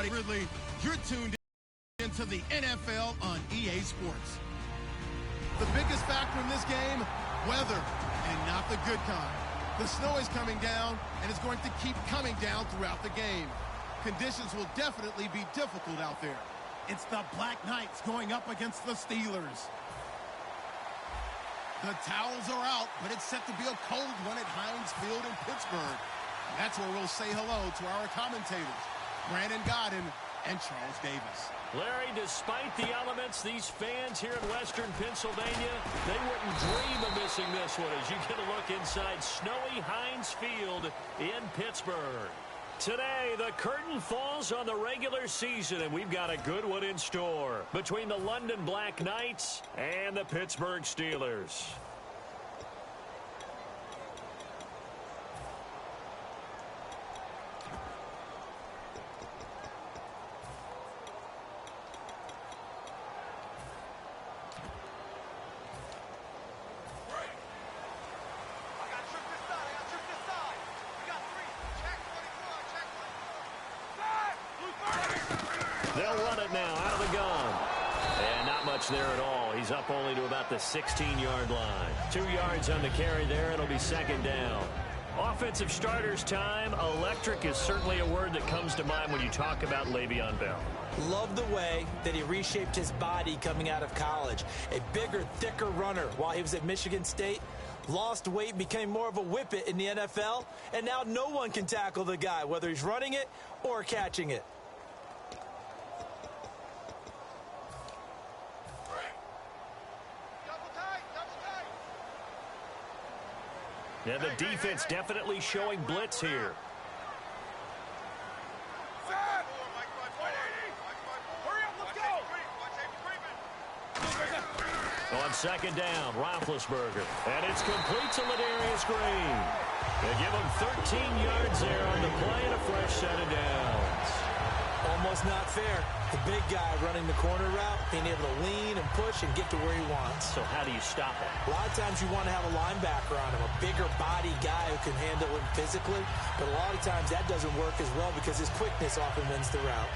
everybody. Ridley, you're tuned into the NFL on EA Sports. The biggest factor in this game, weather, and not the good kind. The snow is coming down, and it's going to keep coming down throughout the game. Conditions will definitely be difficult out there. It's the Black Knights going up against the Steelers. The towels are out, but it's set to be a cold one at Heinz Field in Pittsburgh. That's where we'll say hello to our commentators, Brandon Godden and Charles Davis. Larry, despite the elements, these fans here in Western Pennsylvania, they wouldn't dream of missing this one as you get a look inside snowy Heinz Field in Pittsburgh. Today, the curtain falls on the regular season, and we've got a good one in store between the London Black Knights and the Pittsburgh Steelers. They'll run it now out of the gun. And not much there at all. He's up only to about the 16-yard line. 2 yards on the carry there. It'll be second down. Offensive starters time. Electric is certainly a word that comes to mind when you talk about Le'Veon Bell. Love the way that he reshaped his body coming out of college. A bigger, thicker runner while he was at Michigan State. Lost weight, became more of a whippet in the NFL. And now no one can tackle the guy, whether he's running it or catching it. Yeah, the defense definitely showing blitz here. On second down, Roethlisberger. And it's complete to Ladarius Green. They give him 13 yards there on the play and a fresh set of downs. Almost not fair. The big guy running the corner route, being able to lean and push and get to where he wants. So how do you stop it? A lot of times you want to have a linebacker on him, a bigger body guy who can handle him physically. But a lot of times that doesn't work as well because his quickness often wins the route.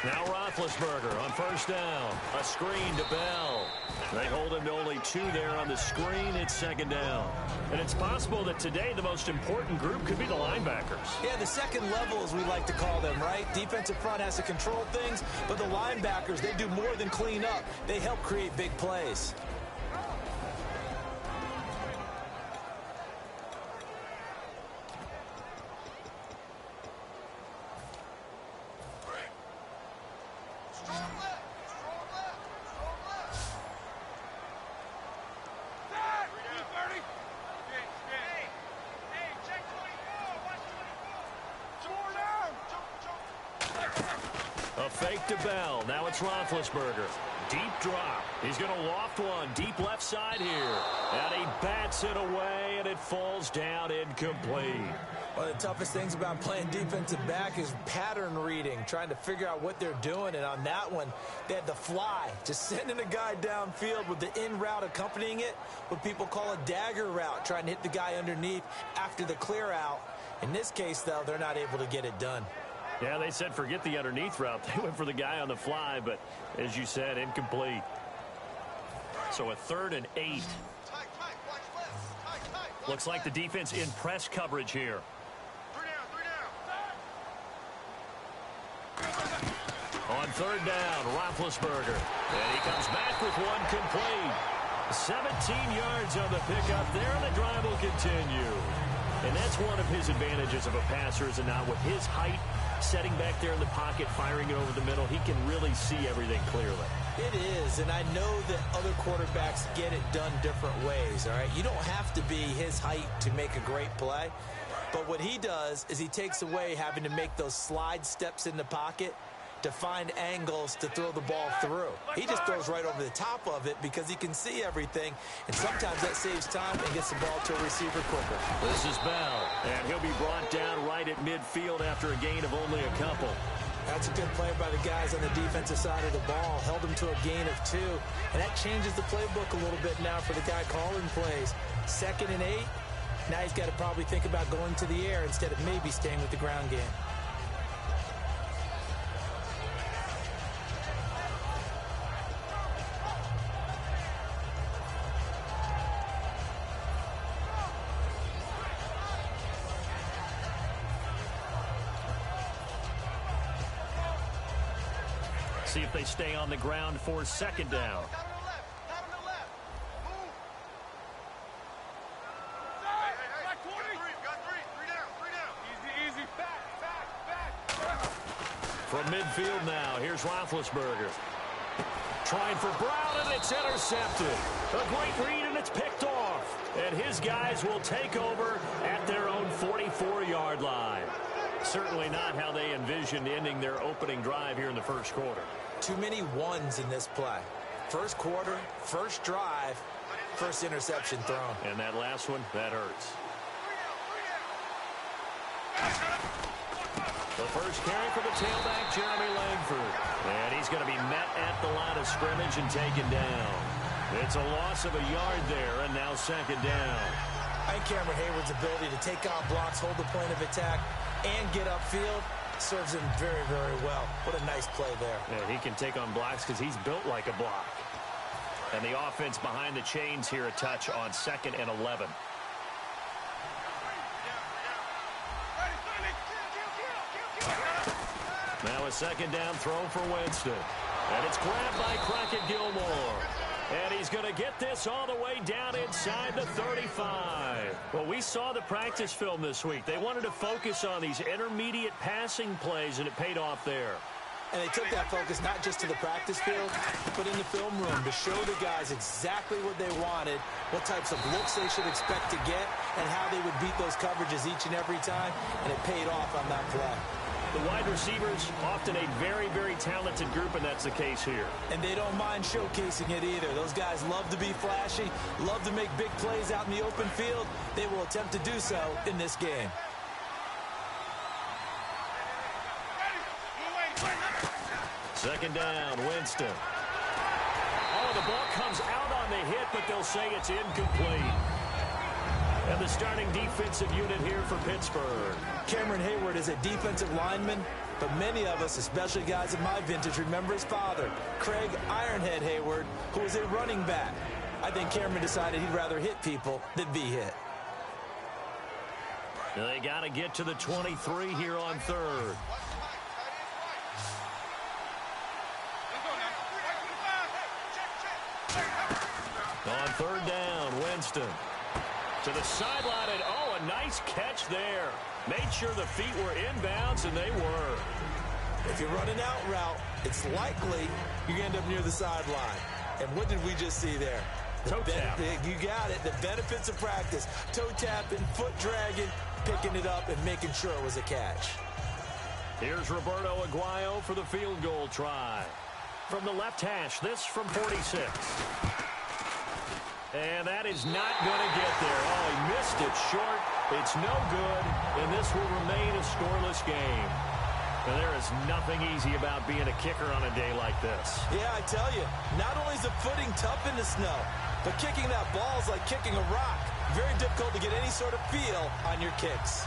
Now Roethlisberger on first down. A screen to Bell. They hold him to only 2 there on the screen. It's second down. And it's possible that today the most important group could be the linebackers. Yeah, the second level, as we like to call them, right? Defensive front has to control things, but the linebackers, they do more than clean up. They help create big plays. A fake to Bell. Now it's Roethlisberger. Deep drop. He's going to loft one deep left side here. And he bats it away, and it falls down incomplete. One of the toughest things about playing defensive back is pattern reading, trying to figure out what they're doing. And on that one, they had the fly, just sending a guy downfield with the in route accompanying it, what people call a dagger route, trying to hit the guy underneath after the clear out. In this case, though, they're not able to get it done. Yeah, they said forget the underneath route. They went for the guy on the fly, but as you said, incomplete. So a 3rd and 8. Looks like the defense in press coverage here. 3 down. On 3rd down, Roethlisberger. And he comes back with one complete. 17 yards on the pickup there, and the drive will continue. And that's one of his advantages of a passer, is not with his height, setting back there in the pocket, firing it over the middle. He can really see everything clearly. It is, and I know that other quarterbacks get it done different ways, all right? You don't have to be his height to make a great play, but what he does is he takes away having to make those slide steps in the pocket to find angles to throw the ball through. He just throws right over the top of it because he can see everything, and sometimes that saves time and gets the ball to a receiver quicker. This is Bell, and he'll be brought down right at midfield after a gain of only a couple. That's a good play by the guys on the defensive side of the ball. Held him to a gain of 2, and that changes the playbook a little bit now for the guy calling plays. 2nd and 8. Now he's got to probably think about going to the air instead of maybe staying with the ground game. See if they stay on the ground for 2nd down. From midfield now, here's Roethlisberger. Trying for Brown, and it's intercepted. A great read, and it's picked off. And his guys will take over at their own 44-yard line. Certainly not how they envisioned ending their opening drive here in the first quarter. Too many ones in this play. First quarter, first drive, first interception thrown. And that last one, that hurts. The first carry for the tailback, Jeremy Langford. And he's going to be met at the line of scrimmage and taken down. It's a loss of a yard there, and now 2nd down. I think Cameron Hayward's ability to take on blocks, hold the point of attack, and get upfield serves him very, very well. What a nice play there. Yeah, he can take on blocks because he's built like a block. And the offense behind the chains here a touch on 2nd and 11. Now a 2nd down throw for Winston. And it's grabbed by Crockett Gilmore. And he's going to get this all the way down inside the 35. Well, we saw the practice film this week. They wanted to focus on these intermediate passing plays, and it paid off there. And they took that focus not just to the practice field, but in the film room to show the guys exactly what they wanted, what types of looks they should expect to get, and how they would beat those coverages each and every time, and it paid off on that play. The wide receivers, often a very, very talented group, and that's the case here. And they don't mind showcasing it either. Those guys love to be flashy, love to make big plays out in the open field. They will attempt to do so in this game. Second down, Winston. Oh, the ball comes out on the hit, but they'll say it's incomplete. And the starting defensive unit here for Pittsburgh. Cameron Hayward is a defensive lineman, but many of us, especially guys of my vintage, remember his father, Craig Ironhead Hayward, who was a running back. I think Cameron decided he'd rather hit people than be hit. They got to get to the 23 here on 3rd. On 3rd down, Winston. To the sideline, and oh, a nice catch there. Made sure the feet were inbounds, and they were. If you're running out route, it's likely you end up near the sideline. And what did we just see there? Toe tap. You got it. The benefits of practice. Toe tapping, foot dragging, picking it up, and making sure it was a catch. Here's Roberto Aguayo for the field goal try. From the left hash, this from 46. And that is not going to get there. Oh, he missed it short. It's no good, and this will remain a scoreless game. And there is nothing easy about being a kicker on a day like this. Yeah, I tell you, not only is the footing tough in the snow, but kicking that ball is like kicking a rock. Very difficult to get any sort of feel on your kicks.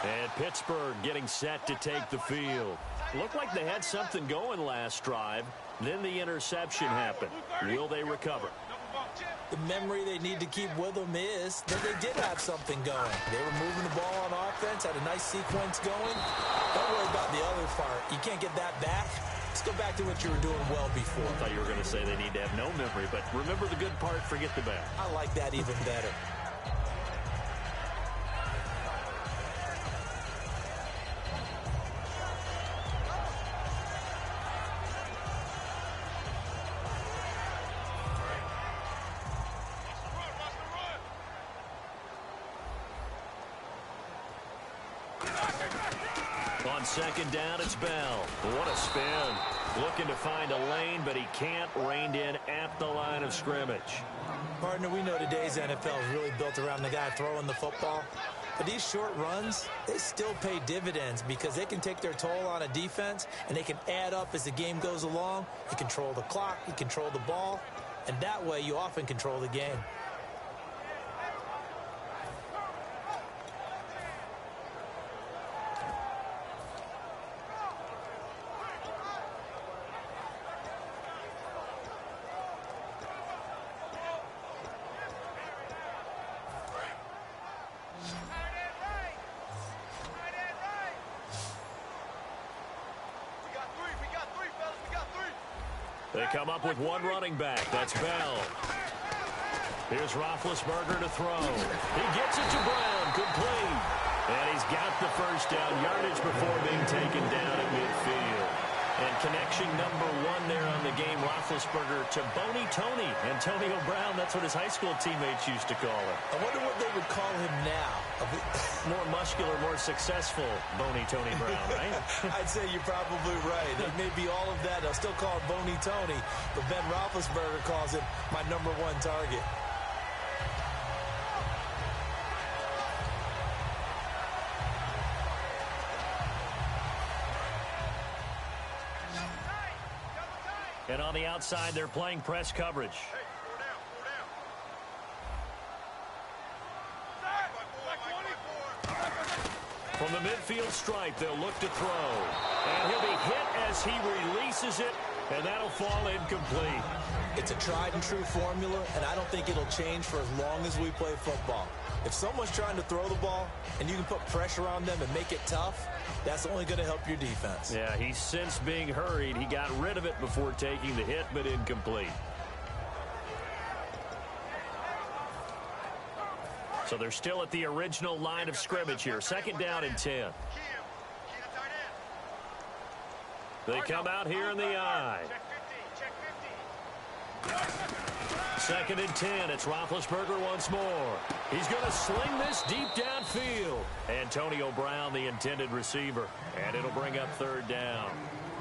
And Pittsburgh getting set to take the field. Looked like they had something going last drive. Then the interception happened. Will they recover? The memory they need to keep with them is that they did have something going. They were moving the ball on offense, had a nice sequence going. Don't worry about the other part. You can't get that back. Let's go back to what you were doing well before. I thought you were going to say they need to have no memory, but remember the good part, forget the bad. I like that even better. on second down, it's Bell. What a spin. Looking to find a lane, but he can't. Reined in at the line of scrimmage. Partner, we know today's NFL is really built around the guy throwing the football. But these short runs, they still pay dividends because they can take their toll on a defense, and they can add up as the game goes along. You control the clock, you control the ball, and that way you often control the game. They come up with one running back. That's Bell. Here's Roethlisberger to throw. He gets it to Brown. Complete. And he's got the first down yardage before being taken down at midfield. And connection number one there on the game, Roethlisberger to Boney Tony. Antonio Brown, that's what his high school teammates used to call him. I wonder what they would call him now. More muscular, more successful Boney Tony Brown, right? I'd say you're probably right. It may be all of that. They'll still call him Boney Tony, but Ben Roethlisberger calls him my number one target. And on the outside, they're playing press coverage. From the midfield stripe, they'll look to throw. And he'll be hit as he releases it, and that'll fall incomplete. It's a tried and true formula, and I don't think it'll change for as long as we play football. If someone's trying to throw the ball and you can put pressure on them and make it tough, that's only going to help your defense. Yeah, he's since being hurried. He got rid of it before taking the hit, but incomplete. So they're still at the original line of scrimmage here. Second down and 10. They come out here in the I. Second and 10. It's Roethlisberger once more. He's going to sling this deep downfield. Antonio Brown, the intended receiver. And it'll bring up third down.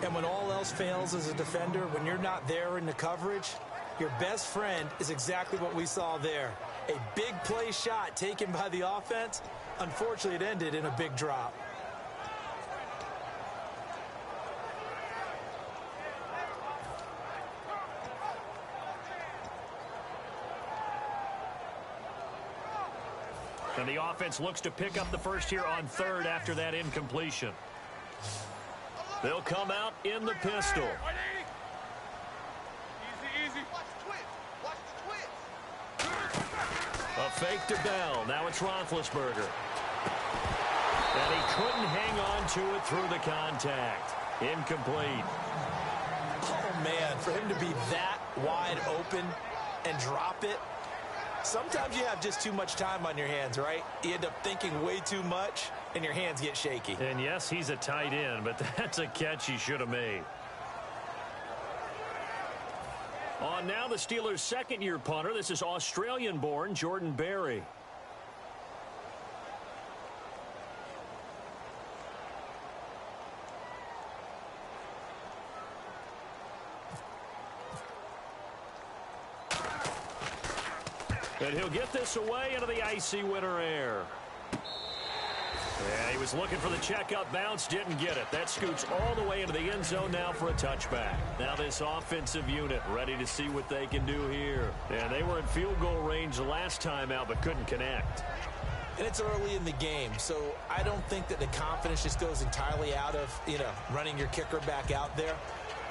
And when all else fails as a defender, when you're not there in the coverage, your best friend is exactly what we saw there. A big play shot taken by the offense. Unfortunately, it ended in a big drop. And the offense looks to pick up the first here on third after that incompletion. They'll come out in the pistol. A fake to Bell. Now it's Roethlisberger. And he couldn't hang on to it through the contact. Incomplete. Oh, man, for him to be that wide open and drop it. Sometimes you have just too much time on your hands, right? You end up thinking way too much, and your hands get shaky. And yes, he's a tight end, but that's a catch he should have made. On now the Steelers' second-year punter. This is Australian-born Jordan Berry. And he'll get this away into the icy winter air. Yeah, he was looking for the checkup bounce, didn't get it. That scoots all the way into the end zone now for a touchback. Now this offensive unit ready to see what they can do here. And they were in field goal range the last time out but couldn't connect. And it's early in the game, so I don't think that the confidence just goes entirely out of, running your kicker back out there.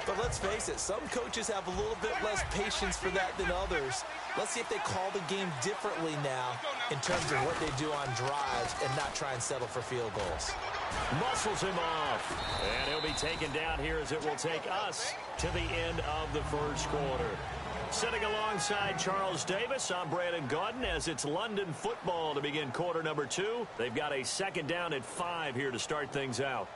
But let's face it, some coaches have a little bit less patience for that than others. Let's see if they call the game differently now in terms of what they do on drives and not try and settle for field goals. Muscles him off. And he'll be taken down here as it will take us to the end of the first quarter. Sitting alongside Charles Davis, I'm Brandon Gaudin as it's London football to begin quarter number 2. They've got a second down at 5 here to start things out.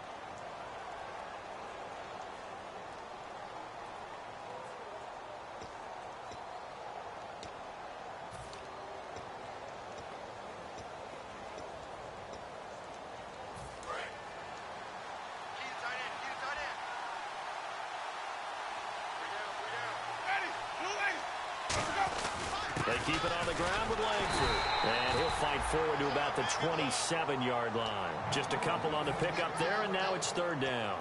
keep it on the ground with Langford. And he'll fight forward to about the 27-yard line. Just a couple on the pickup there, and now it's third down.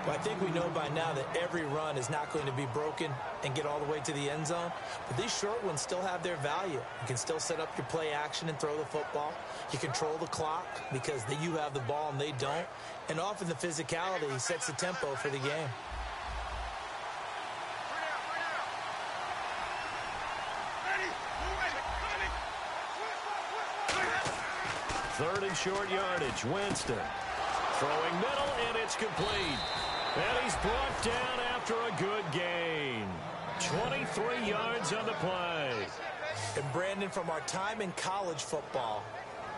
Well, I think we know by now that every run is not going to be broken and get all the way to the end zone. But these short ones still have their value. You can still set up your play action and throw the football. You control the clock because you have the ball and they don't. And often the physicality sets the tempo for the game. Third and short yardage. Winston throwing middle, and it's complete. And he's brought down after a good gain. 23 yards on the play. And Brandon, from our time in college football,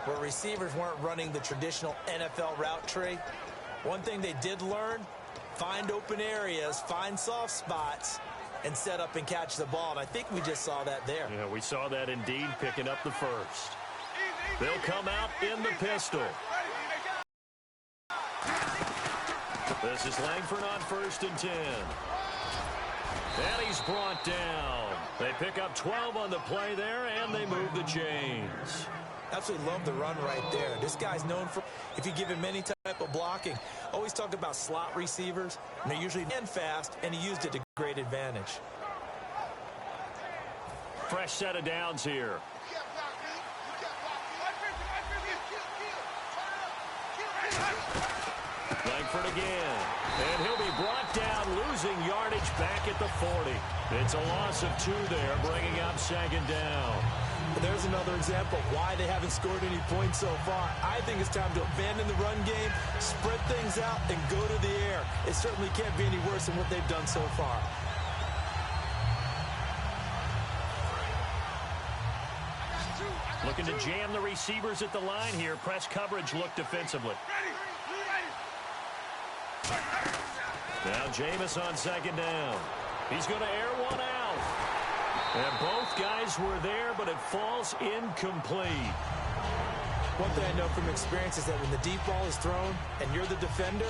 where receivers weren't running the traditional NFL route tree, one thing they did learn, find open areas, find soft spots, and set up and catch the ball. And I think we just saw that there. Yeah, we saw that indeed, picking up the first. They'll come out in the pistol. This is Langford on 1st and 10. And he's brought down. They pick up 12 on the play there, and they move the chains. Absolutely love the run right there. This guy's known for, if you give him any type of blocking, always talk about slot receivers, and they're usually fast, and he used it to great advantage. Fresh set of downs here. Langford again. And he'll be brought down, losing yardage back at the 40. It's a loss of 2 there, bringing up 2nd down. But there's another example of why they haven't scored any points so far. I think it's time to abandon the run game, spread things out, and go to the air. It certainly can't be any worse than what they've done so far. Looking to jam the receivers at the line here. Press coverage look defensively. Now Jameis on 2nd down. He's going to air one out. And both guys were there, but it falls incomplete. One thing I know from experience is that when the deep ball is thrown and you're the defender,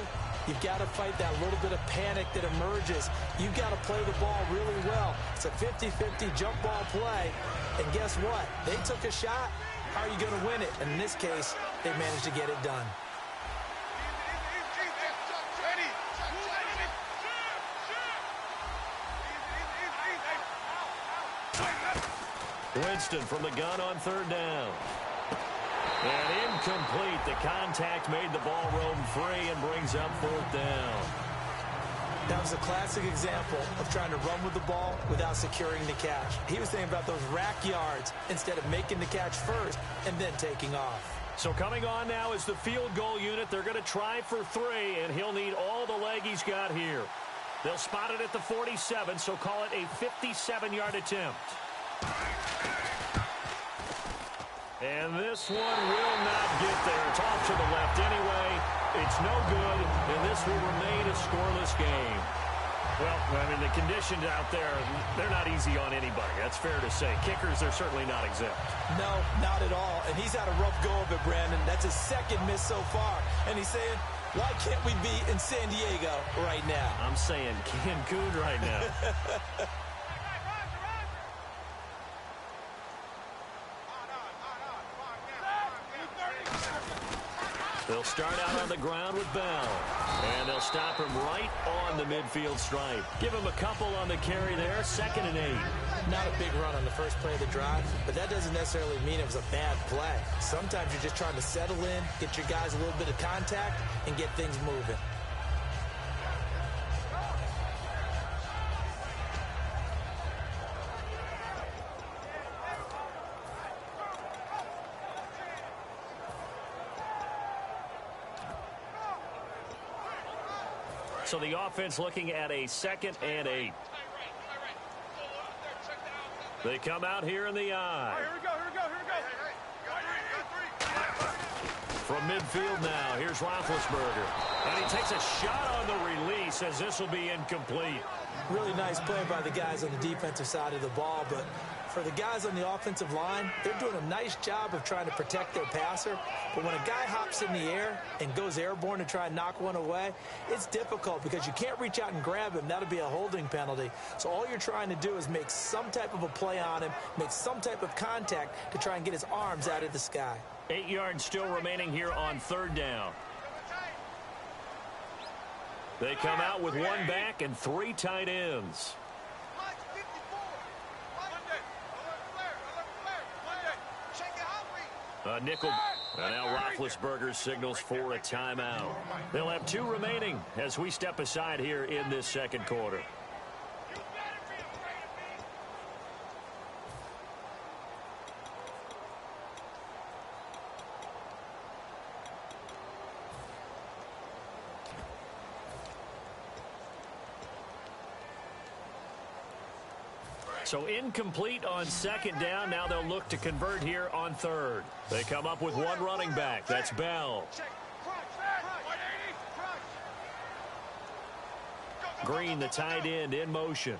you've got to fight that little bit of panic that emerges. You've got to play the ball really well. It's a 50-50 jump ball play. And guess what? They took a shot. How are you going to win it? And in this case, they managed to get it done. Winston from the gun on 3rd down. And incomplete. The contact made the ball roam free and brings up 4th down. That was a classic example of trying to run with the ball without securing the catch. He was thinking about those rack yards instead of making the catch first and then taking off. So coming on now is the field goal unit. They're going to try for 3, and he'll need all the leg he's got here. They'll spot it at the 47, so call it a 57-yard attempt. And this one will not get there. It's off to the left anyway. It's no good, and this will remain a scoreless game. Well, I mean, the conditions out there, they're not easy on anybody. That's fair to say. Kickers, they're certainly not exempt. No, not at all. And he's had a rough go of it, Brandon. That's his 2nd miss so far. And he's saying, why can't we be in San Diego right now? I'm saying Cancun right now. They'll start out on the ground with Bell. And they'll stop him right on the midfield stripe. Give him a couple on the carry there. 2nd and 8. Not a big run on the first play of the drive, but that doesn't necessarily mean it was a bad play. Sometimes you're just trying to settle in, get your guys a little bit of contact, and get things moving. So the offense looking at a 2nd and 8. They come out here in the eye. Here we go. From midfield now, here's Roethlisberger. And he takes a shot on the release as this will be incomplete. Really nice play by the guys on the defensive side of the ball, but for the guys on the offensive line, they're doing a nice job of trying to protect their passer. But when a guy hops in the air and goes airborne to try and knock one away, it's difficult because you can't reach out and grab him. That'll be a holding penalty. So all you're trying to do is make some type of a play on him, make some type of contact to try and get his arms out of the sky. 8 yards still remaining here on third down. They come out with one back and 3 tight ends. A nickel. And now Roethlisberger signals for a timeout. They'll have 2 remaining as we step aside here in this second quarter. So incomplete on second down. Now they'll look to convert here on third. They come up with one running back. That's Bell. Green, the tight end, in motion.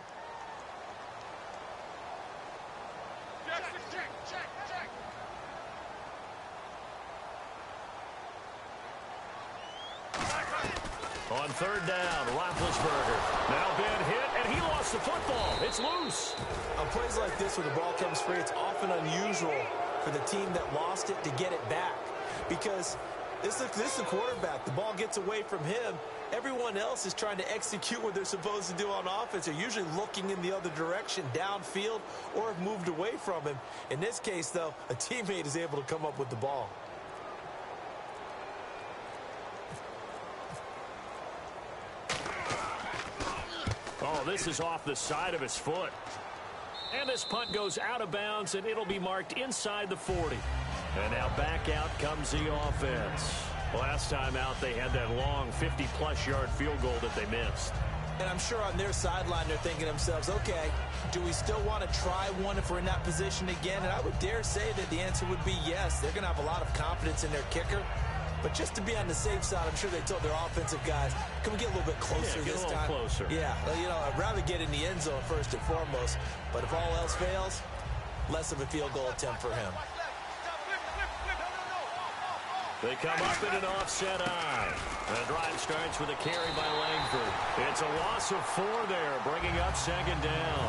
On third down, Roethlisberger. Now been hit, and he lost the football. It's loose. On plays like this where the ball comes free, it's often unusual for the team that lost it to get it back. Because this is the quarterback. The ball gets away from him. Everyone else is trying to execute what they're supposed to do on offense. They're usually looking in the other direction, downfield, or have moved away from him. In this case, though, a teammate is able to come up with the ball. Oh, this is off the side of his foot. And this punt goes out of bounds, and it'll be marked inside the 40. And now back out comes the offense. Last time out, they had that long 50-plus yard field goal that they missed. And I'm sure on their sideline, they're thinking to themselves, okay, do we still want to try one if we're in that position again? And I would dare say that the answer would be yes. They're going to have a lot of confidence in their kicker. But just to be on the safe side, I'm sure they told their offensive guys, can we get a little bit closer this time? Closer. Yeah, well, you know, I'd rather get in the end zone first and foremost. But if all else fails, less of a field goal attempt for him. They come up in an offset eye. The drive starts with a carry by Langford. It's a loss of 4 there, bringing up second down.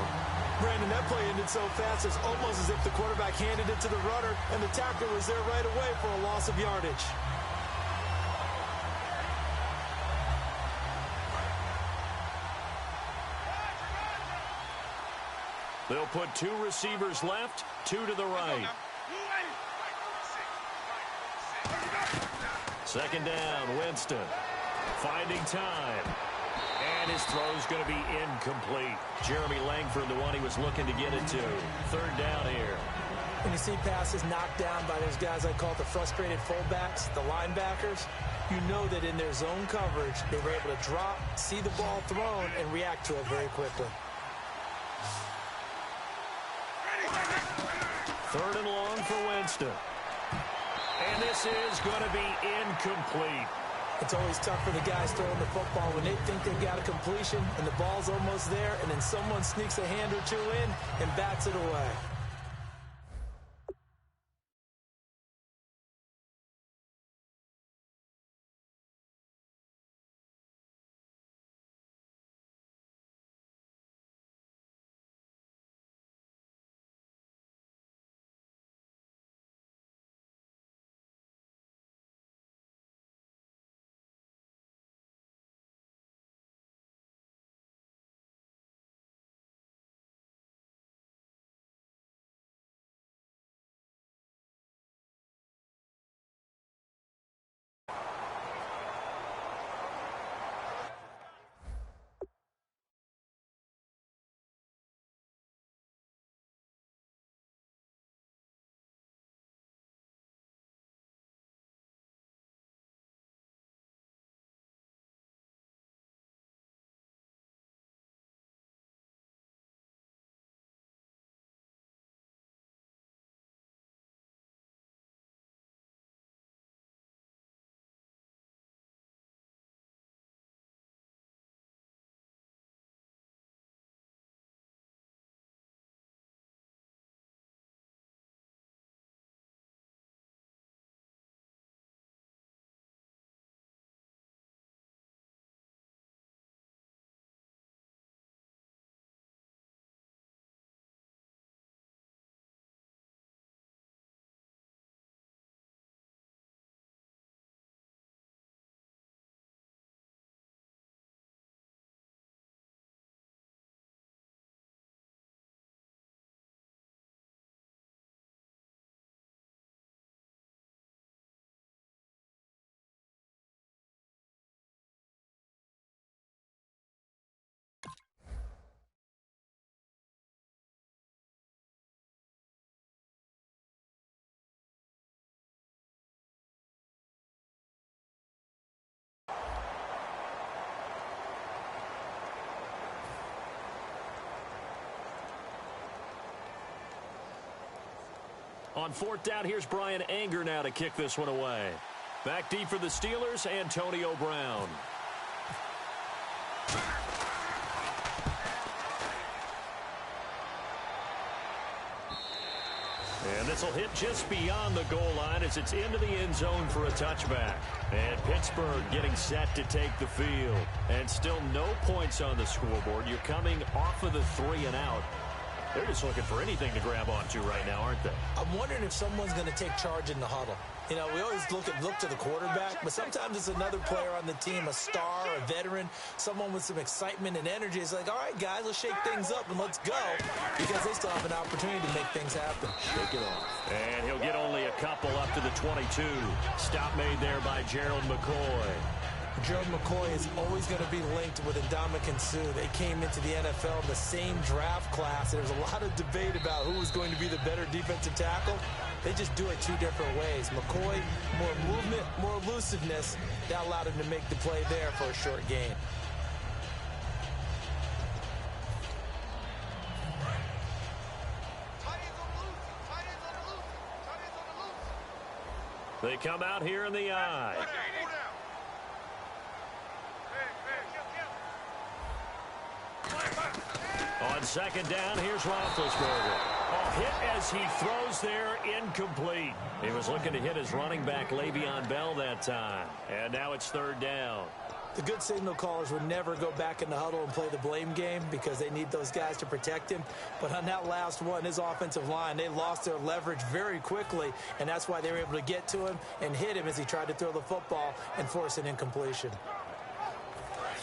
Brandon, that play ended so fast, it's almost as if the quarterback handed it to the runner, and the tackler was there right away for a loss of yardage. They'll put 2 receivers left, 2 to the right. Second down, Winston. Finding time. And his throw's going to be incomplete. Jeremy Langford, the one he was looking to get it to. Third down here. When you see passes knocked down by those guys I call the frustrated fullbacks, the linebackers, you know that in their zone coverage, they were able to drop, see the ball thrown, and react to it very quickly. Third and long for Winston. And this is going to be incomplete. It's always tough for the guys throwing the football when they think they've got a completion and the ball's almost there, and then someone sneaks a hand or 2 in and bats it away. On fourth down, here's Brian Anger now to kick this one away. Back deep for the Steelers, Antonio Brown. And this will hit just beyond the goal line as it's into the end zone for a touchback. And Pittsburgh getting set to take the field. And still no points on the scoreboard. You're coming off of the 3 and out. They're just looking for anything to grab onto right now, aren't they? I'm wondering if someone's going to take charge in the huddle. You know, we always look to the quarterback, but sometimes it's another player on the team, a star, a veteran, someone with some excitement and energy. It's like, all right, guys, let's shake things up and let's go, because they still have an opportunity to make things happen. Shake it off. And he'll get only a couple up to the 22. Stop made there by Gerald McCoy. Gerald McCoy is always going to be linked with Ndamukong Suh. They came into the NFL in the same draft class. There's a lot of debate about who was going to be the better defensive tackle. They just do it 2 different ways. McCoy, more movement, more elusiveness. That allowed him to make the play there for a short gain. They come out here in the eye. On second down, here's Roethlisberger. Hit as he throws there, incomplete. He was looking to hit his running back, Le'Veon Bell, that time. And now it's third down. The good signal callers would never go back in the huddle and play the blame game because they need those guys to protect him. But on that last one, his offensive line, they lost their leverage very quickly, and that's why they were able to get to him and hit him as he tried to throw the football and force an incompletion.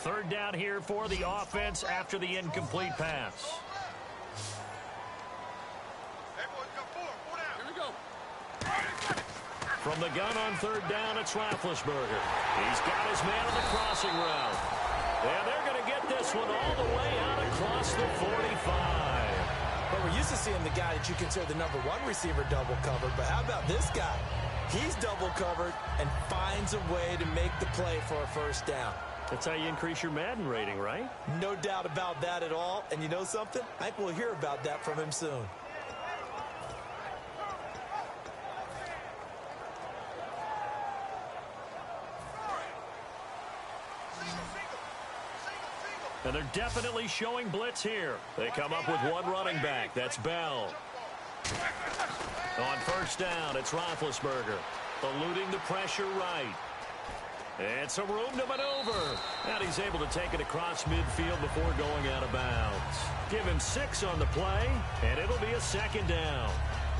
Third down here for the offense after the incomplete pass. From the gun on third down, it's Roethlisberger. He's got his man on the crossing route. And they're going to get this one all the way out across the 45. But we're used to seeing the guy that you consider the number 1 receiver double covered. But how about this guy? He's double covered and finds a way to make the play for a first down. That's how you increase your Madden rating, right? No doubt about that at all. And you know something? I think we'll hear about that from him soon. And they're definitely showing blitz here. They come up with 1 running back. That's Bell. On first down, it's Roethlisberger. Eluding the pressure right. And some room to maneuver. And he's able to take it across midfield before going out of bounds. Give him 6 on the play, and it'll be a second down.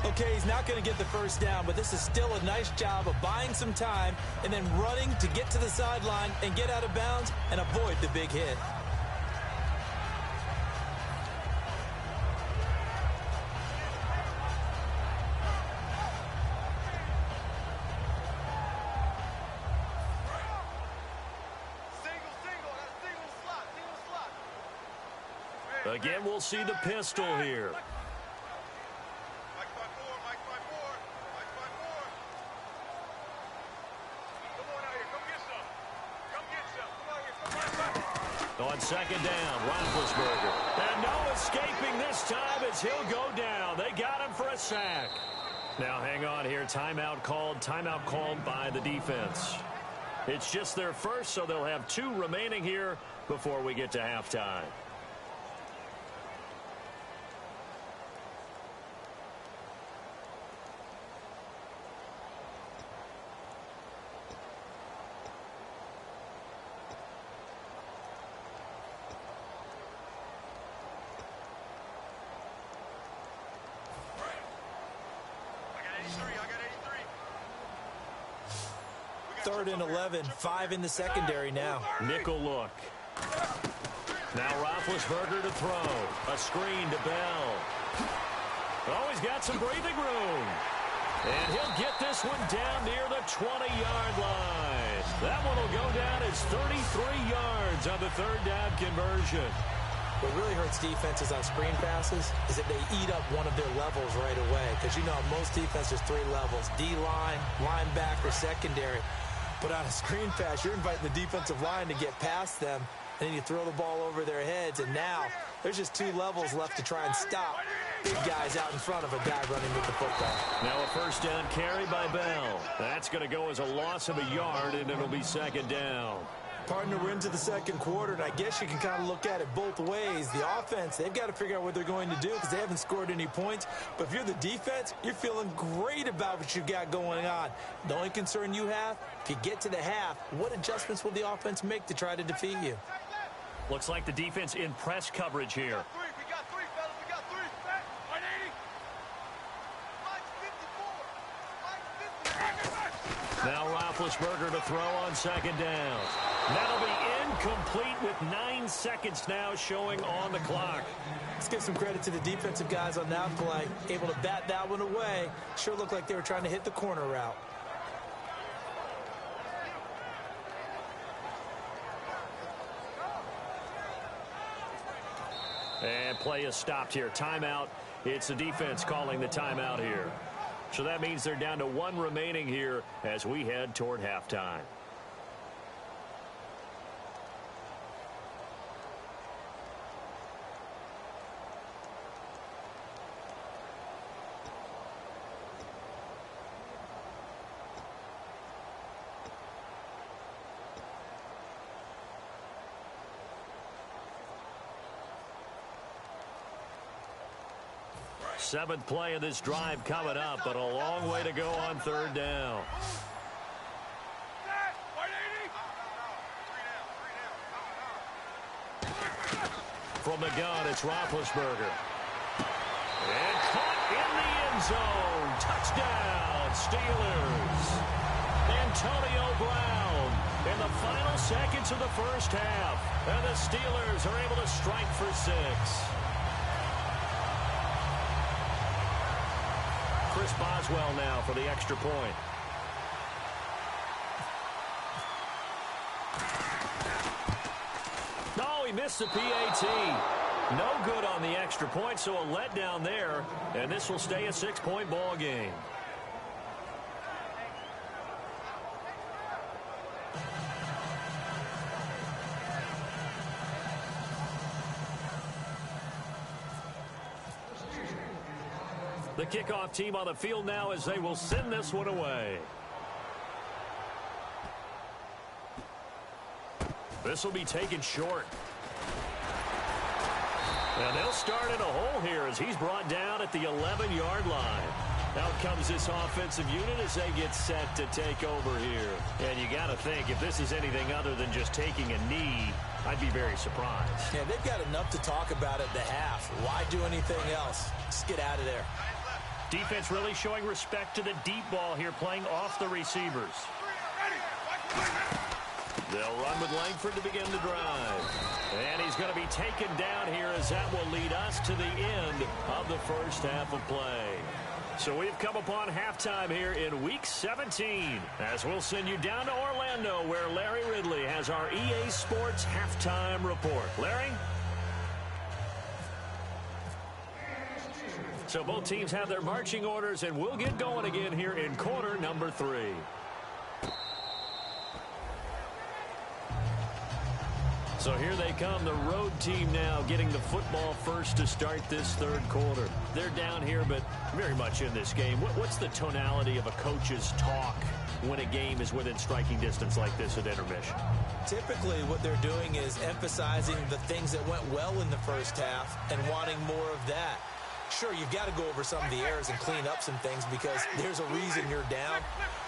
Okay, he's not going to get the first down, but this is still a nice job of buying some time and then running to get to the sideline and get out of bounds and avoid the big hit. Again, we'll see the pistol here. On second down, Roethlisberger. And no escaping this time as he'll go down. They got him for a sack. Now hang on here. Timeout called by the defense. It's just their first, so they'll have 2 remaining here before we get to halftime. Third and 11, 5 in the secondary now. Nickel look. Now Roethlisberger to throw. A screen to Bell. Oh, he's got some breathing room. And he'll get this one down near the 20-yard line. That one will go down as 33 yards on the third down conversion. What really hurts defenses on screen passes is that they eat up one of their levels right away. Because, you know, most defenses, 3 levels. D-line, linebacker, secondary. But on a screen pass, you're inviting the defensive line to get past them. and then you throw the ball over their heads, and now there's just 2 levels left to try and stop big guys out in front of a guy running with the football. Now a first down carry by Bell. That's going to go as a loss of a yard, and it'll be second down. Partner, we're into the second quarter, and I guess you can kind of look at it both ways. The offense, they've got to figure out what they're going to do because they haven't scored any points. But if you're the defense, you're feeling great about what you got going on. The only concern you have, if you get to the half, what adjustments will the offense make to try to defeat you? Looks like the defense in press coverage here. Now Roethlisberger to throw on second down. That'll be incomplete with 9 seconds now showing on the clock. Let's give some credit to the defensive guys on that play. Able to bat that one away. Sure looked like they were trying to hit the corner route. And play is stopped here. Timeout. It's the defense calling the timeout here. So that means they're down to 1 remaining here as we head toward halftime. Seventh play of this drive coming up, but a long way to go on third down. From the gun, it's Roethlisberger. And caught in the end zone. Touchdown, Steelers. Antonio Brown in the final seconds of the first half. And the Steelers are able to strike for 6. Chris Boswell now for the extra point. No, he missed the PAT. No good on the extra point, so a letdown there, and this will stay a 6-point ball game. The kickoff team on the field now as they will send this one away. This will be taken short. And they'll start in a hole here as he's brought down at the 11-yard line. Out comes this offensive unit as they get set to take over here. And you got to think, if this is anything other than just taking a knee, I'd be very surprised. Yeah, they've got enough to talk about at the half. Why do anything else? Just get out of there. Defense really showing respect to the deep ball here, playing off the receivers. They'll run with Langford to begin the drive. And he's going to be taken down here as that will lead us to the end of the first half of play. So we've come upon halftime here in Week 17 as we'll send you down to Orlando where Larry Ridley has our EA Sports Halftime Report. Larry? So both teams have their marching orders, and we'll get going again here in quarter number 3. So here they come, the road team now getting the football first to start this third quarter. They're down here, but very much in this game. What's the tonality of a coach's talk when a game is within striking distance like this at intermission? Typically, what they're doing is emphasizing the things that went well in the first half and wanting more of that. Sure, you've got to go over some of the errors and clean up some things because there's a reason you're down.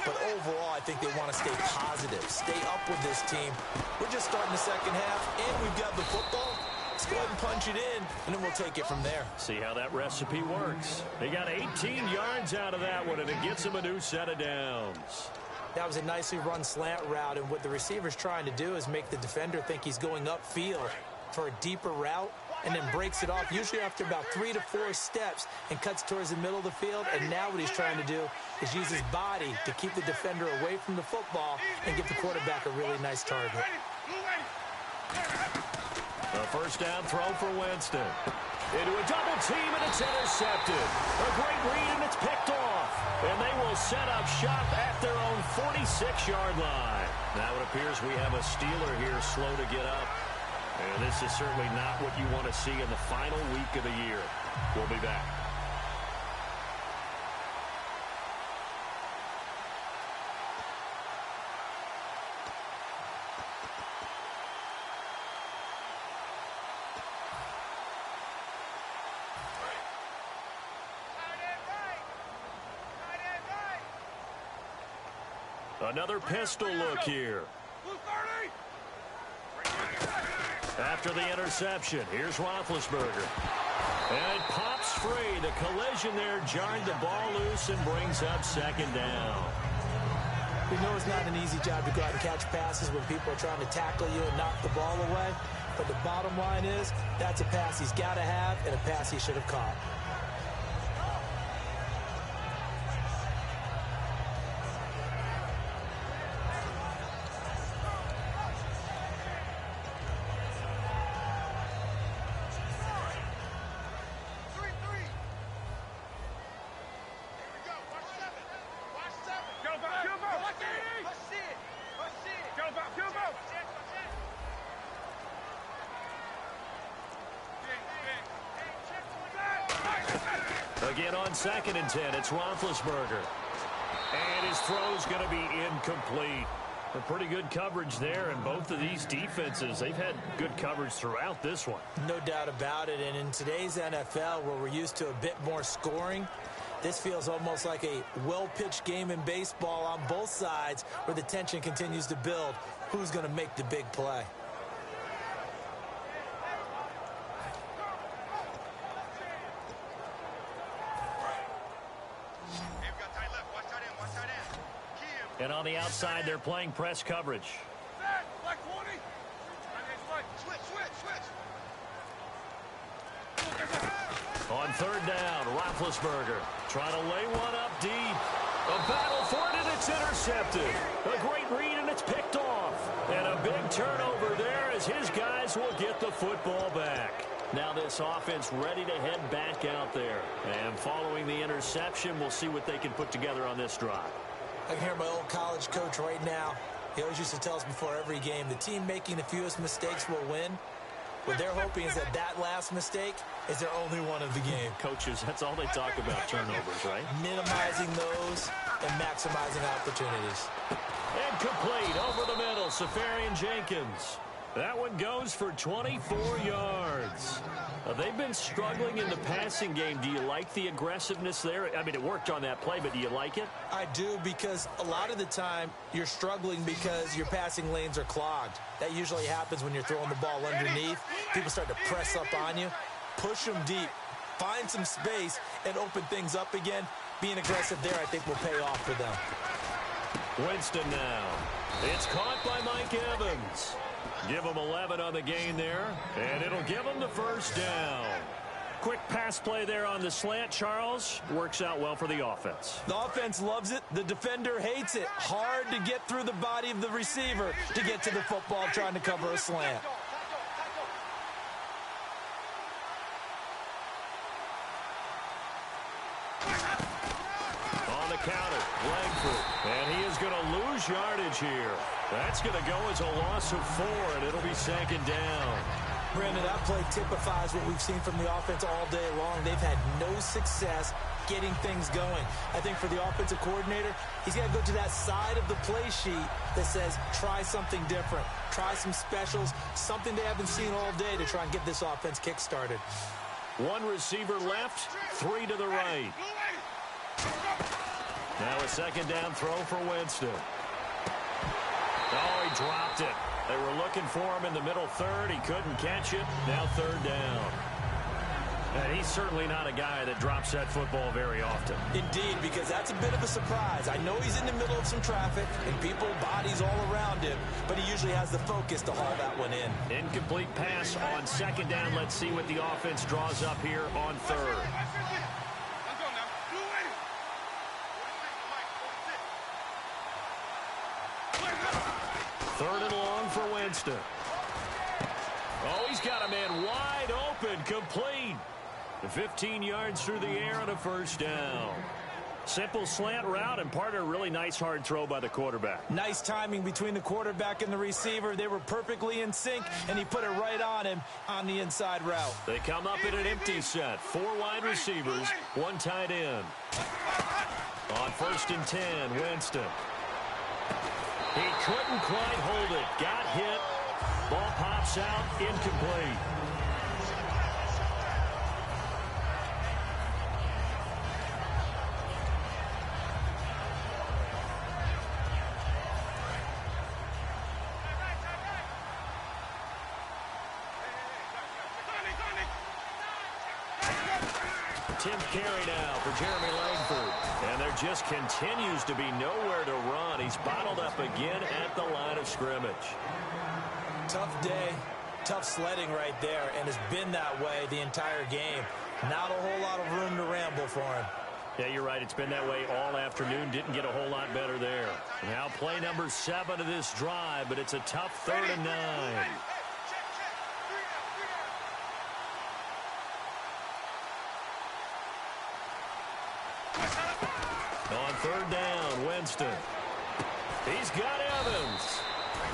But overall, I think they want to stay positive, stay up with this team. We're just starting the second half, and we've got the football. Let's go ahead and punch it in, and then we'll take it from there. See how that recipe works. They got 18 yards out of that one, and it gets them a new set of downs. That was a nicely run slant route, and what the receiver's trying to do is make the defender think he's going upfield for a deeper route, and then breaks it off, usually after about 3 to 4 steps, and cuts towards the middle of the field. And now what he's trying to do is use his body to keep the defender away from the football and get the quarterback a really nice target. A first down throw for Winston. Into a double team, and it's intercepted. A great read, and it's picked off. And they will set up shop at their own 46-yard line. Now it appears we have a Steeler here slow to get up. And this is certainly not what you want to see in the final week of the year. We'll be back. Another pistol look here. After the interception, here's Roethlisberger. And it pops free. The collision there jarred the ball loose and brings up second down. We know it's not an easy job to go out and catch passes when people are trying to tackle you and knock the ball away. But the bottom line is, that's a pass he's got to have and a pass he should have caught. Again on 2nd and 10, it's Roethlisberger. And his throw's going to be incomplete. A pretty good coverage there, and both of these defenses, they've had good coverage throughout this one. No doubt about it, and in today's NFL, where we're used to a bit more scoring, this feels almost like a well-pitched game in baseball on both sides where the tension continues to build. Who's going to make the big play? And on the outside, they're playing press coverage. On 3rd down, Roethlisberger trying to lay one up deep. A battle for it, and it's intercepted. A great read, and it's picked off. And a big turnover there as his guys will get the football back. Now this offense ready to head back out there. And following the interception, we'll see what they can put together on this drive. I can hear my old college coach right now. He always used to tell us before every game, the team making the fewest mistakes will win. What they're hoping is that that last mistake is their only one of the game. Coaches, that's all they talk about, turnovers, right? Minimizing those and maximizing opportunities. And complete over the middle, Safarian Jenkins. That one goes for 24 yards. They've been struggling in the passing game. Do you like the aggressiveness there? I mean, it worked on that play, but do you like it? I do, because a lot of the time you're struggling because your passing lanes are clogged. That usually happens when you're throwing the ball underneath. People start to press up on you. Push them deep. Find some space and open things up again. Being aggressive there, I think, will pay off for them. Winston now. It's caught by Mike Evans. Give him 11 on the gain there, and it'll give him the first down. Quick pass play there on the slant, Charles. Works out well for the offense. The offense loves it. The defender hates it. Hard to get through the body of the receiver to get to the football trying to cover a slant. On the counter, Langford. And he is going to lose yardage here. That's going to go as a loss of 4, and it'll be 2nd down. Brandon, that play typifies what we've seen from the offense all day long. They've had no success getting things going. I think for the offensive coordinator, he's got to go to that side of the play sheet that says, try something different. Try some specials, something they haven't seen all day to try and get this offense kick-started. One receiver left, 3 to the right. Now a 2nd down throw for Winston. Oh, he dropped it. They were looking for him in the middle 3rd. He couldn't catch it. Now 3rd down. And he's certainly not a guy that drops that football very often. Indeed, because that's a bit of a surprise. I know he's in the middle of some traffic and people, bodies all around him, but he usually has the focus to haul that one in. Incomplete pass on 2nd down. Let's see what the offense draws up here on 3rd. 3rd and long for Winston. Oh, he's got a man wide open, complete. 15 yards through the air and a first down. Simple slant route, and part of a really nice hard throw by the quarterback. Nice timing between the quarterback and the receiver. They were perfectly in sync, and he put it right on him on the inside route. They come up in an empty set. 4 wide receivers, 1 tight end. On 1st and 10, Winston. He couldn't quite hold it. Got hit. Ball pops out, incomplete. Tim carry now for Jeremy Langford. And there just continues to be nowhere to run. He's bottled up again at the line of scrimmage. Tough day, tough sledding right there, and it's been that way the entire game. Not a whole lot of room to ramble for him. Yeah, you're right. It's been that way all afternoon. Didn't get a whole lot better there. Now play number 7 of this drive, but it's a tough 3rd and 9. On 3rd down, Winston. He's got Evans.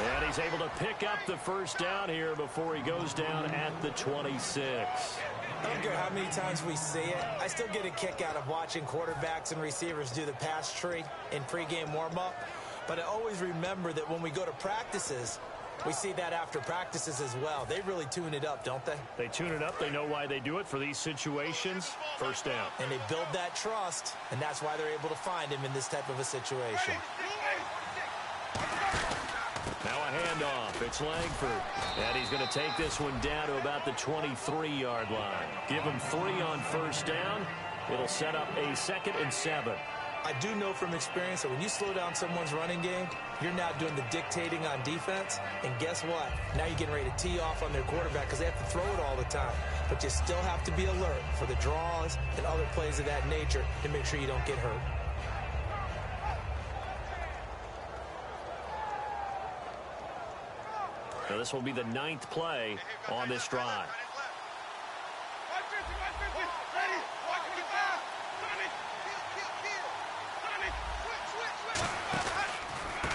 And he's able to pick up the 1st down here before he goes down at the 26. I don't care how many times we see it. I still get a kick out of watching quarterbacks and receivers do the pass tree in pregame warm-up. But I always remember that when we go to practices, we see that after practices as well. They really tune it up, don't they? They tune it up. They know why they do it for these situations. 1st down. And they build that trust, and that's why they're able to find him in this type of a situation. Now a handoff. It's Langford. And he's going to take this one down to about the 23-yard line. Give him 3 on 1st down. It'll set up a 2nd and 7. I do know from experience that when you slow down someone's running game, you're now doing the dictating on defense. And guess what? Now you're getting ready to tee off on their quarterback because they have to throw it all the time. But you still have to be alert for the draws and other plays of that nature to make sure you don't get hurt. Now this will be the 9th play on this drive.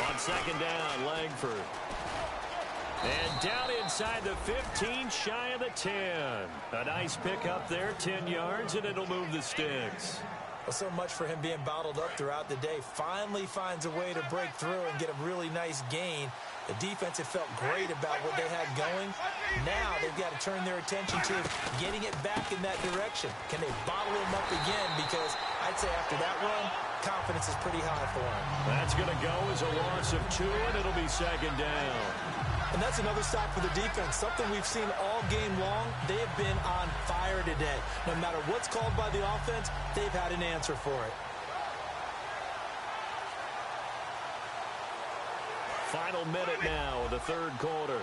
On 2nd down, Langford. And down inside the 15, shy of the 10. A nice pickup there, 10 yards, and it'll move the sticks. Well, so much for him being bottled up throughout the day. Finally finds a way to break through and get a really nice gain. The defense had felt great about what they had going. Now they've got to turn their attention to getting it back in that direction. Can they bottle him up again? Because I'd say after that run, confidence is pretty high for him. That's going to go as a loss of 2, and it'll be 2nd down. And that's another stop for the defense. Something we've seen all game long. They have been on fire today. No matter what's called by the offense, they've had an answer for it. Final minute now of the 3rd quarter.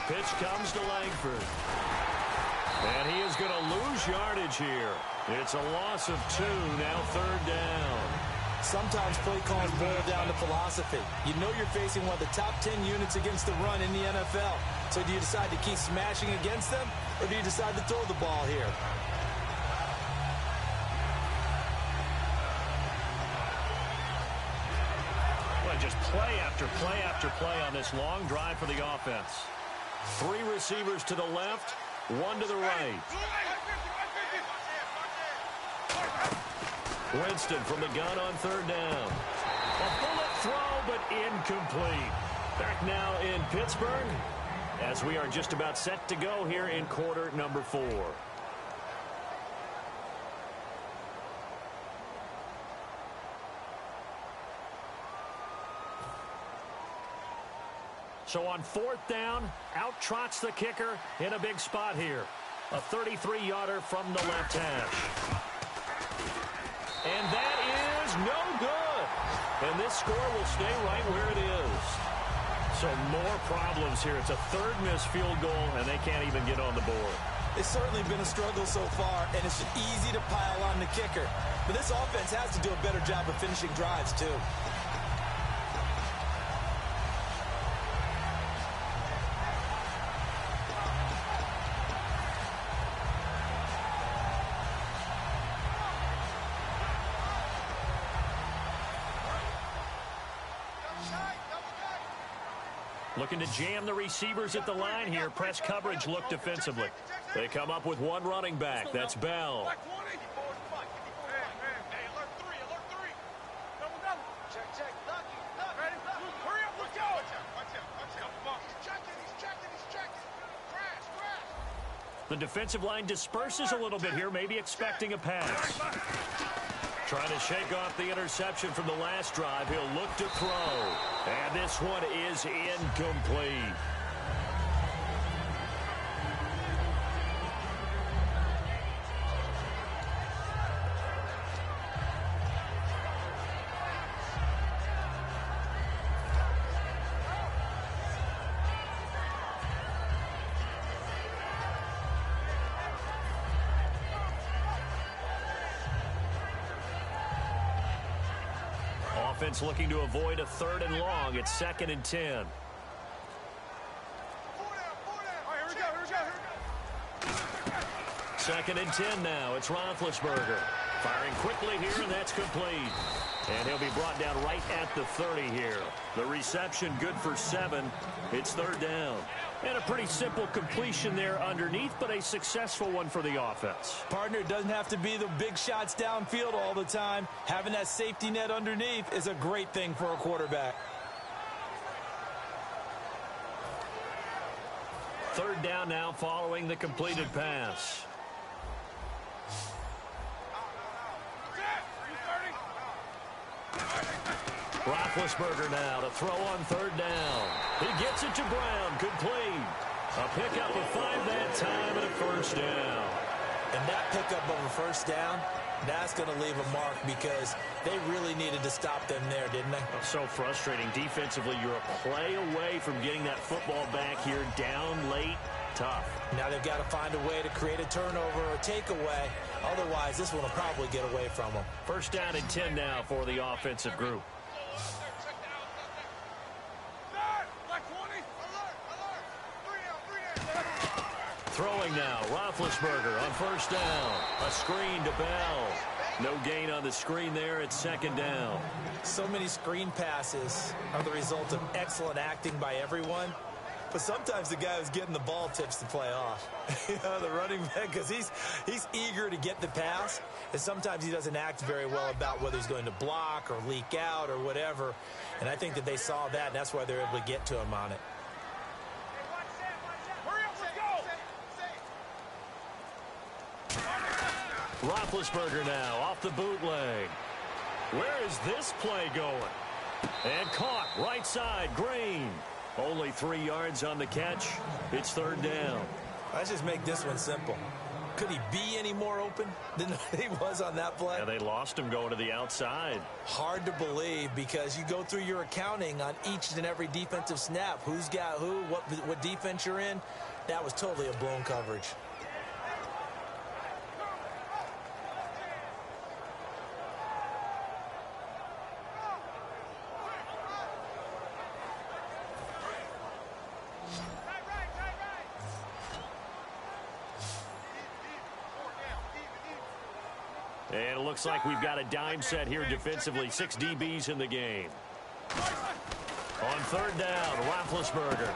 Pitch comes to Langford. And he is going to lose yardage here. It's a loss of 2, now 3rd down. Sometimes play calls boil down to philosophy. You know you're facing one of the top 10 units against the run in the NFL. So do you decide to keep smashing against them, or do you decide to throw the ball here? Well, just play after play after play on this long drive for the offense. 3 receivers to the left, 1 to the right. Winston from the gun on 3rd down. A bullet throw, but incomplete. Back now in Pittsburgh, as we are just about set to go here in quarter number 4. So on 4th down, out trots the kicker in a big spot here. A 33-yarder from the left hash. And that is no good. And this score will stay right where it is. So more problems here. It's a 3rd missed field goal, and they can't even get on the board. It's certainly been a struggle so far, and it's easy to pile on the kicker. But this offense has to do a better job of finishing drives, too. Looking to jam the receivers at the line here. Press coverage look defensively. They come up with one running back. That's Bell. The defensive line disperses a little bit here, maybe expecting a pass. Trying to shake off the interception from the last drive. He'll look to throw. And this one is incomplete. Offense looking to avoid a 3rd and long. It's 2nd and 10. Second and 10 now. It's Roethlisberger. Firing quickly here, and that's complete. And he'll be brought down right at the 30 here. The reception good for 7. It's 3rd down. And a pretty simple completion there underneath, but a successful one for the offense. Partner, it doesn't have to be the big shots downfield all the time. Having that safety net underneath is a great thing for a quarterback. 3rd down now following the completed pass. Roethlisberger now to throw on 3rd down. He gets it to Brown. Complete. A pickup of 5 that time and a 1st down. And that pickup of a 1st down, that's going to leave a mark because they really needed to stop them there, didn't they? So frustrating. Defensively, you're a play away from getting that football back here down late. Tough. Now they've got to find a way to create a turnover or takeaway. Otherwise, this one will probably get away from them. 1st down and 10 now for the offensive group. Throwing now, Roethlisberger on 1st down. A screen to Bell. No gain on the screen there. It's 2nd down. So many screen passes are the result of excellent acting by everyone. But sometimes the guy who's getting the ball tips the play off. The running back, because he's eager to get the pass. And sometimes he doesn't act very well about whether he's going to block or leak out or whatever. And I think that they saw that, and that's why they're able to get to him on it. Roethlisberger now off the bootleg. Where is this play going? And caught right side. Green. Only 3 yards on the catch. It's 3rd down. Let's just make this one simple. Could he be any more open than he was on that play? Yeah, they lost him going to the outside. Hard to believe because you go through your accounting on each and every defensive snap. Who's got who, what defense you're in. That was totally a blown coverage. And it looks like we've got a dime set here defensively. 6 DBs in the game. On 3rd down, Roethlisberger.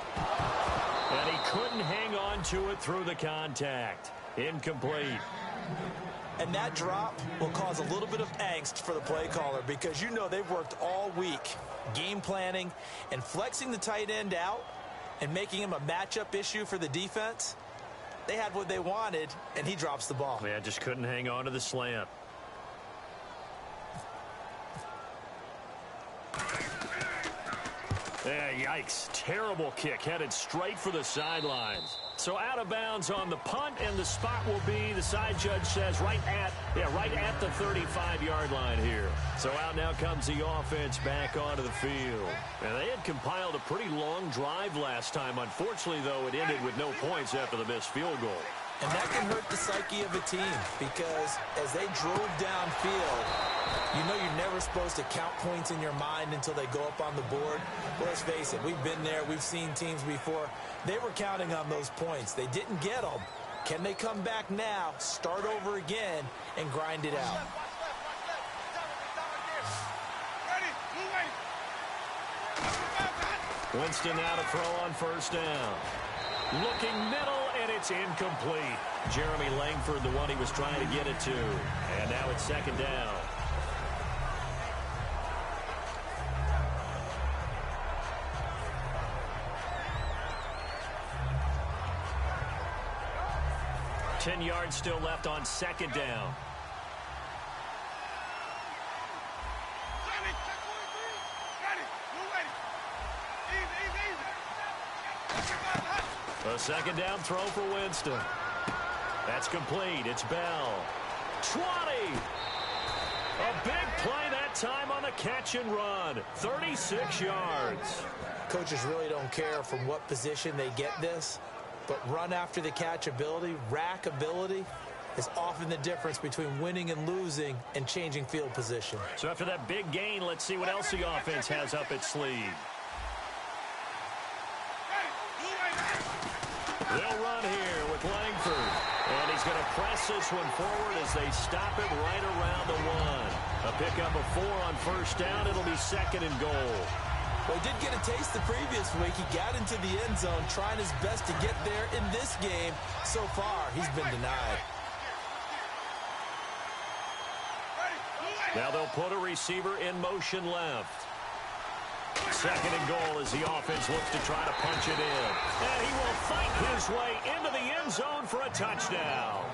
And he couldn't hang on to it through the contact. Incomplete. And that drop will cause a little bit of angst for the play caller because you know they've worked all week game planning and flexing the tight end out and making him a matchup issue for the defense. They had what they wanted, and he drops the ball. Yeah, just couldn't hang on to the slant. Yeah, yikes. Terrible kick headed straight for the sidelines. So out of bounds on the punt, and the spot will be, the side judge says, right at the 35-yard line here. So out now comes the offense back onto the field. And they had compiled a pretty long drive last time. Unfortunately, though, it ended with no points after the missed field goal. And that can hurt the psyche of a team because as they drove downfield, you know you're never supposed to count points in your mind until they go up on the board. Well, let's face it, we've been there. We've seen teams before. They were counting on those points. They didn't get them. Can they come back now, start over again, and grind it out? Winston now to throw on first down. Looking middle, and it's incomplete. Jeremy Langford, the one he was trying to get it to. And now it's second down. Ten yards still left on second down. A second down throw for Winston. That's complete. It's Bell. 20. A big play that time on the catch and run. 36 yards. Coaches really don't care from what position they get this, but run after the catch ability, rack ability, is often the difference between winning and losing and changing field position. So after that big gain, let's see what else the offense has up its sleeve. They'll run here with Langford. And he's going to press this one forward as they stop it right around the 1. A pickup of 4 on first down. It'll be second and goal. Well, he did get a taste the previous week. He got into the end zone, trying his best to get there in this game. So far, he's been denied. Now they'll put a receiver in motion left. Second and goal as the offense looks to try to punch it in. And he will fight his way into the end zone for a touchdown.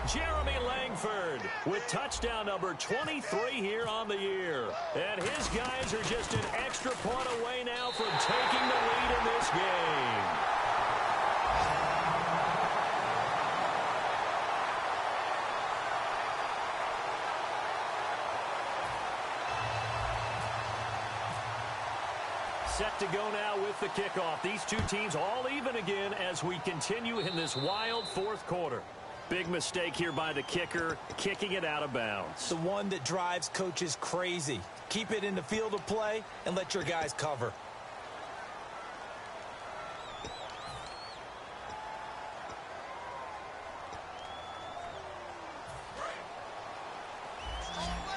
Jeremy Langford with touchdown number 23 here on the year. And his guys are just an extra point away now from taking the lead in this game. Set to go now with the kickoff. These two teams all even again as we continue in this wild fourth quarter. Big mistake here by the kicker, kicking it out of bounds. The one that drives coaches crazy. Keep it in the field of play and let your guys cover.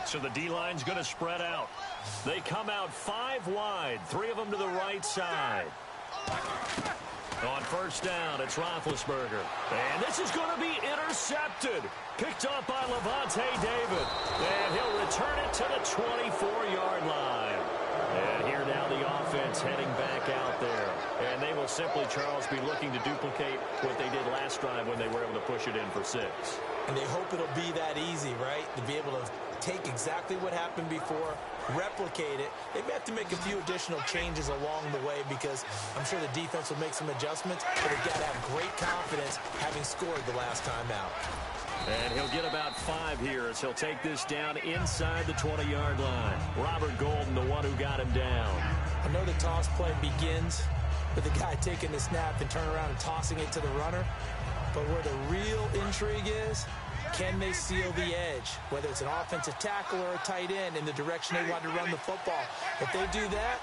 So the D-line's going to spread out. They come out 5 wide, 3 of them to the right side. On first down, it's Roethlisberger. And this is going to be intercepted. Picked up by Levante David. And he'll return it to the 24-yard line. And here now the offense heading back out there. And they will simply, Charles, be looking to duplicate what they did last drive when they were able to push it in for 6. And they hope it'll be that easy, right? To be able to take exactly what happened before, replicate it. They may have to make a few additional changes along the way because I'm sure the defense will make some adjustments, but they've got to have great confidence having scored the last time out. And he'll get about 5 here as he'll take this down inside the 20-yard line. Robert Golden, the one who got him down. I know the toss play begins with the guy taking the snap and turning around and tossing it to the runner, but where the real intrigue is, can they seal the edge, whether it's an offensive tackle or a tight end in the direction they want to run the football. If they do that,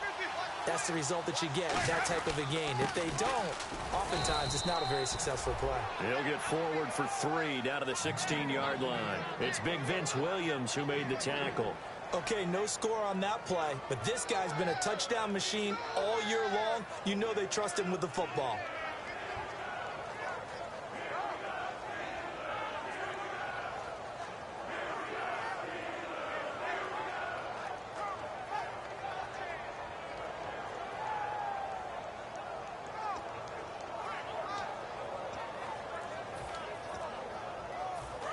that's the result that you get, that type of a gain. If they don't, oftentimes it's not a very successful play. He'll get forward for 3 down to the 16-yard line. It's Big Vince Williams who made the tackle. Okay, no score on that play, but this guy's been a touchdown machine all year long. You know they trust him with the football.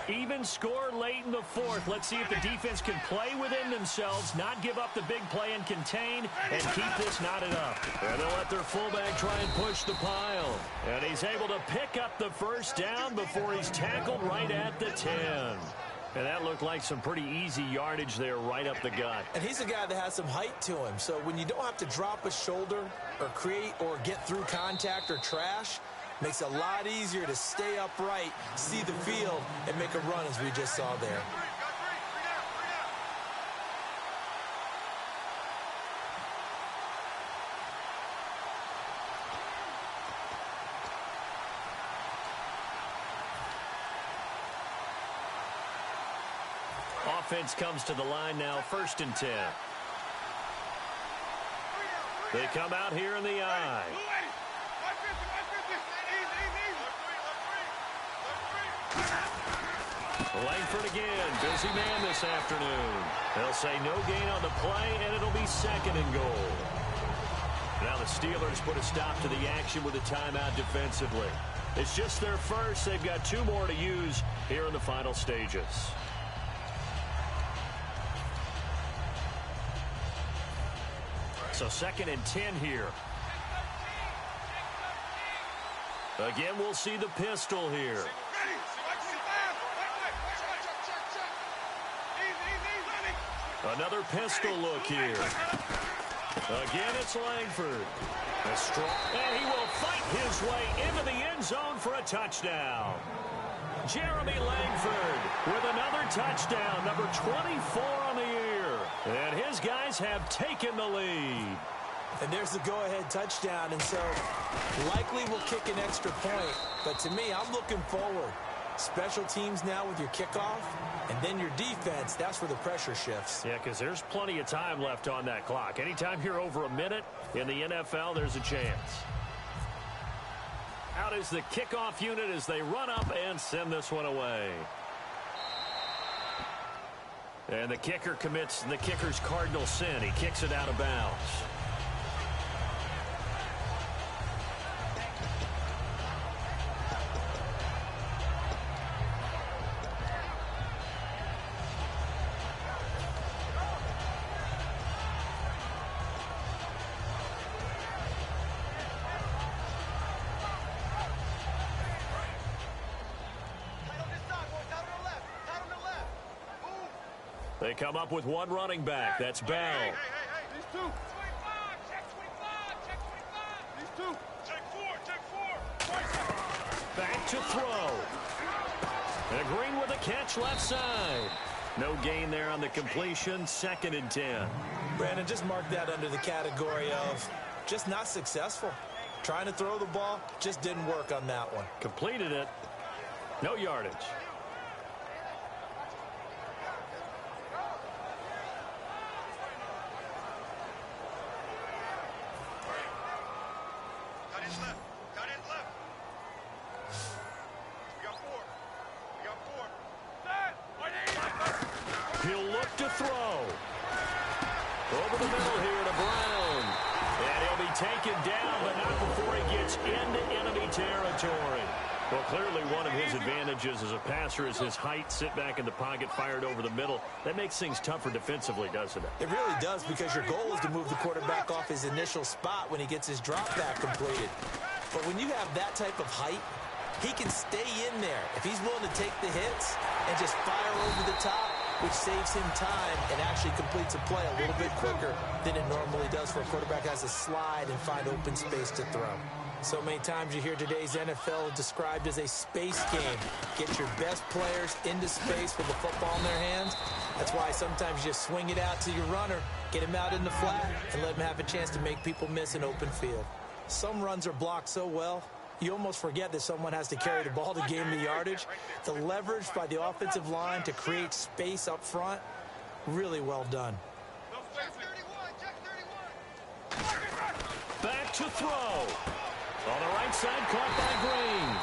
Even score late in the fourth. Let's see if the defense can play within themselves, not give up the big play and contain, and keep this knotted up. And they'll let their fullback try and push the pile. And he's able to pick up the first down before he's tackled right at the 10. And that looked like some pretty easy yardage there right up the gut. And he's a guy that has some height to him. So when you don't have to drop a shoulder or create or get through contact or trash, makes it a lot easier to stay upright, see the field, and make a run as we just saw there. Offense comes to the line now, 1st and 10. They come out here in the I. Langford again. Busy man this afternoon. They'll say no gain on the play, and it'll be 2nd and goal. Now the Steelers put a stop to the action with a timeout defensively. It's just their first. They've got 2 more to use here in the final stages. So 2nd and 10 here. Again, we'll see the pistol here. Another pistol look here. Again, it's Langford. And he will fight his way into the end zone for a touchdown. Jeremy Langford with another touchdown, number 24 on the year. And his guys have taken the lead. And there's the go-ahead touchdown, and so likely will kick an extra point. But to me, I'm looking forward. Special teams now with your kickoff, and then your defense, that's where the pressure shifts. Yeah, because there's plenty of time left on that clock. Anytime you're over a minute in the NFL, there's a chance. Out is the kickoff unit as they run up and send this one away. And the kicker commits the kicker's cardinal sin. He kicks it out of bounds. They come up with 1 running back. That's Bell. Hey, these 2. Check 25. These 2. Check 4. Back to throw. And Green with a catch left side. No gain there on the completion. 2nd and 10. Brandon, just mark that under the category of just not successful. Trying to throw the ball, just didn't work on that one. Completed it. No yardage. He'll look to throw. Over the middle here to Brown. And he'll be taken down, but not before he gets into enemy territory. Well, clearly one of his advantages as a passer is his height. Sit back in the pocket, fired over the middle. That makes things tougher defensively, doesn't it? It really does, because your goal is to move the quarterback off his initial spot when he gets his drop back completed. But when you have that type of height, he can stay in there if he's willing to take the hits and just fire over the top, which saves him time and actually completes a play a little bit quicker than it normally does for a quarterback who has to slide and find open space to throw. So many times you hear today's NFL described as a space game. Get your best players into space with the football in their hands. That's why sometimes you just swing it out to your runner, get him out in the flat, and let him have a chance to make people miss an open field. Some runs are blocked so well, you almost forget that someone has to carry the ball to gain the yardage. The leverage by the offensive line to create space up front, really well done. Back to throw. On the right side, caught by Green.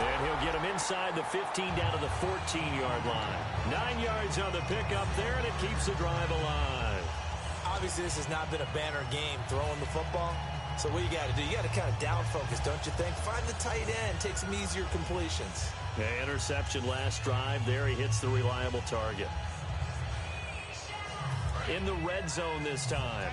And he'll get him inside the 15 down to the 14-yard line. 9 yards on the pickup there, and it keeps the drive alive. Obviously, this has not been a banner game throwing the football. So what you got to do, you got to kind of down focus, don't you think? Find the tight end, take some easier completions. Yeah, interception last drive. There he hits the reliable target. In the red zone this time.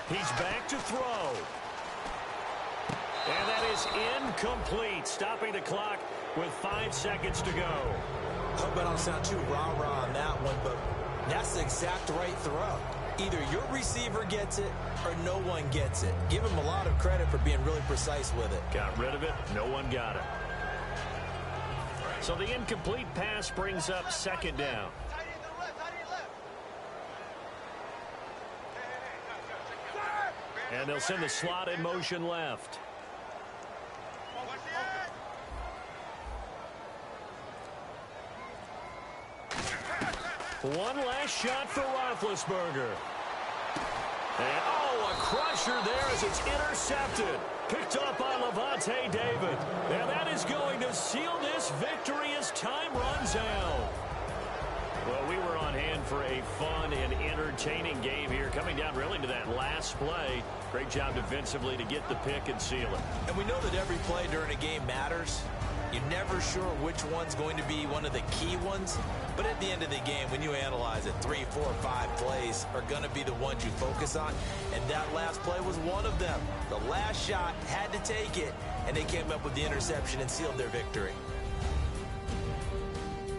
He's back to throw. And that is incomplete, stopping the clock with 5 seconds to go. I hope I don't sound too rah-rah on that one, but that's the exact right throw. Either your receiver gets it or no one gets it. Give him a lot of credit for being really precise with it. Got rid of it. No one got it. So the incomplete pass brings up 2nd down. And they'll send the slot in motion left. One last shot for Roethlisberger. And, oh, a crusher there as it's intercepted. Picked up by Levante David. And that is going to seal this victory as time runs out. Well, we were on hand for a fun and entertaining game here, coming down really to that last play. Great job defensively to get the pick and seal it. And we know that every play during a game matters. You're never sure which one's going to be one of the key ones. But at the end of the game, when you analyze it, 3, 4, 5 plays are going to be the ones you focus on. And that last play was one of them. The last shot had to take it, and they came up with the interception and sealed their victory.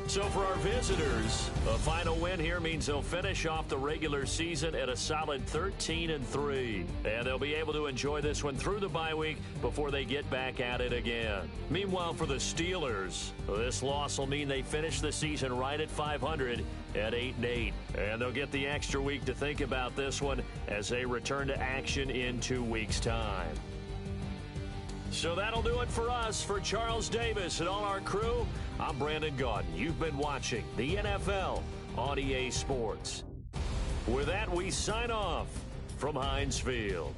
So for our visitors, a final win here means they'll finish off the regular season at a solid 13-3. And they'll be able to enjoy this one through the bye week before they get back at it again. Meanwhile, for the Steelers, this loss will mean they finish the season right at 500 at 8-8. And they'll get the extra week to think about this one as they return to action in 2 weeks' time. So that'll do it for us. For Charles Davis and all our crew, I'm Brandon Gaudin. You've been watching the NFL on EA Sports. With that, we sign off from Heinz Field.